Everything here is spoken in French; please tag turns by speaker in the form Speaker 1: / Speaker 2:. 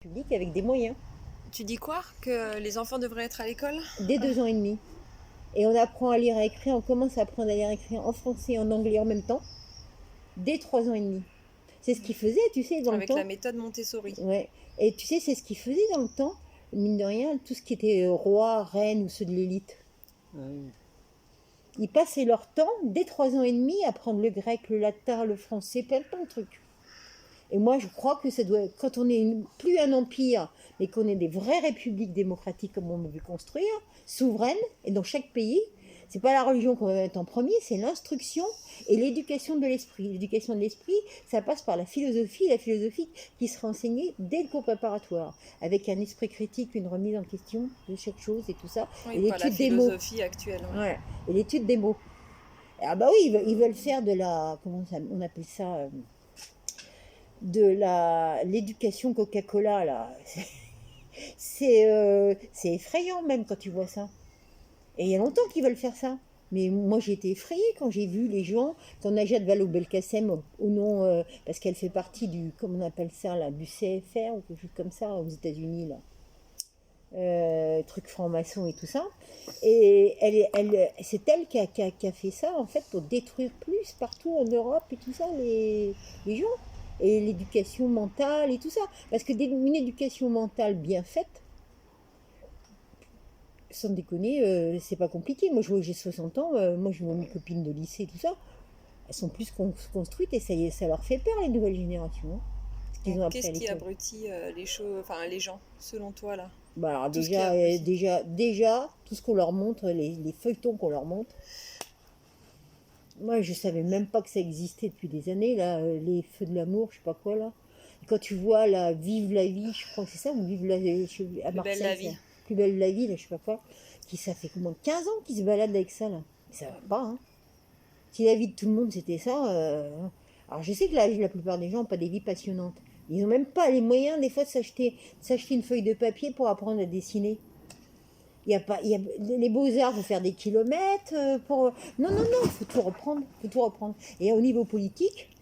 Speaker 1: public avec des moyens.
Speaker 2: Tu dis quoi? Que les enfants devraient être à l'école?
Speaker 1: Dès 2 ans et demi. Et on apprend à lire et à écrire, on commence à apprendre à lire et à écrire en français et en anglais en même temps, dès 3 ans et demi. C'est ce qu'ils faisaient, tu sais, dans le
Speaker 2: Avec
Speaker 1: temps.
Speaker 2: la méthode Montessori.
Speaker 1: Ouais. Et tu sais, c'est ce qu'ils faisaient dans le temps, mine de rien, tout ce qui était roi, reine ou ceux de l'élite. Ils passaient leur temps, dès 3 ans et demi, à apprendre le grec, le latin, le français, plein de trucs. Et moi, je crois que ça doit, quand on n'est plus un empire, mais qu'on est des vraies républiques démocratiques comme on veut construire, souveraines, et dans chaque pays, c'est pas la religion qu'on va mettre en premier, c'est l'instruction et l'éducation de l'esprit. L'éducation de l'esprit, ça passe par la philosophie qui sera enseignée dès le cours préparatoire, avec un esprit critique, une remise en question de chaque chose et tout ça,
Speaker 2: Oui,
Speaker 1: et
Speaker 2: pas la
Speaker 1: l'étude des mots.
Speaker 2: philosophie actuelle. Ouais.
Speaker 1: Ouais, et l'étude des mots. Ah bah oui, ils veulent faire de la, comment ça, on appelle ça, l'éducation Coca-Cola là. C'est effrayant même quand tu vois ça. Et il y a longtemps qu'ils veulent faire ça. Mais moi j'ai été effrayée quand j'ai vu les gens, quand Najat Vallaud-Belkacem, au nom, parce qu'elle fait partie du, comment on appelle ça là, du CFR ou quelque chose comme ça aux États-Unis là. Truc franc-maçon et tout ça. Et c'est elle qui a fait ça en fait pour détruire plus partout en Europe et tout ça les gens. Et l'éducation mentale et tout ça. Parce que une éducation mentale bien faite, sans déconner, c'est pas compliqué. Moi, j'ai 60 ans, moi, je vois mes copines de lycée et tout ça, elles sont plus construites et ça leur fait peur, les nouvelles générations. Hein, ce qu'ils ont appris
Speaker 2: Qu'est-ce
Speaker 1: à
Speaker 2: qui
Speaker 1: l'école.
Speaker 2: abrutit les gens, selon toi, là?
Speaker 1: Bah, alors
Speaker 2: Tout ce qui
Speaker 1: déjà,
Speaker 2: abrutit.
Speaker 1: déjà, tout ce qu'on leur montre, les feuilletons qu'on leur montre, moi, je savais même pas que ça existait depuis des années, là, les feux de l'amour, je sais pas quoi, là. Et quand tu vois, là, Vive la vie, je crois que c'est ça, ou Vive la vie, à
Speaker 2: Plus belle
Speaker 1: Marseille,
Speaker 2: la
Speaker 1: ça.
Speaker 2: vie.
Speaker 1: Plus belle la vie, là, je sais pas quoi, qui ça fait comment 15 ans qu'ils se baladent avec ça, là. Mais ça va pas, hein. Si la vie de tout le monde, c'était ça, alors je sais que la plupart des gens n'ont pas des vies passionnantes. Ils n'ont même pas les moyens, des fois, de s'acheter une feuille de papier pour apprendre à dessiner. Il y a pas, il y a, les beaux-arts, il faut faire des kilomètres pour... Non, non, non, il faut tout reprendre, faut tout reprendre. Et au niveau politique,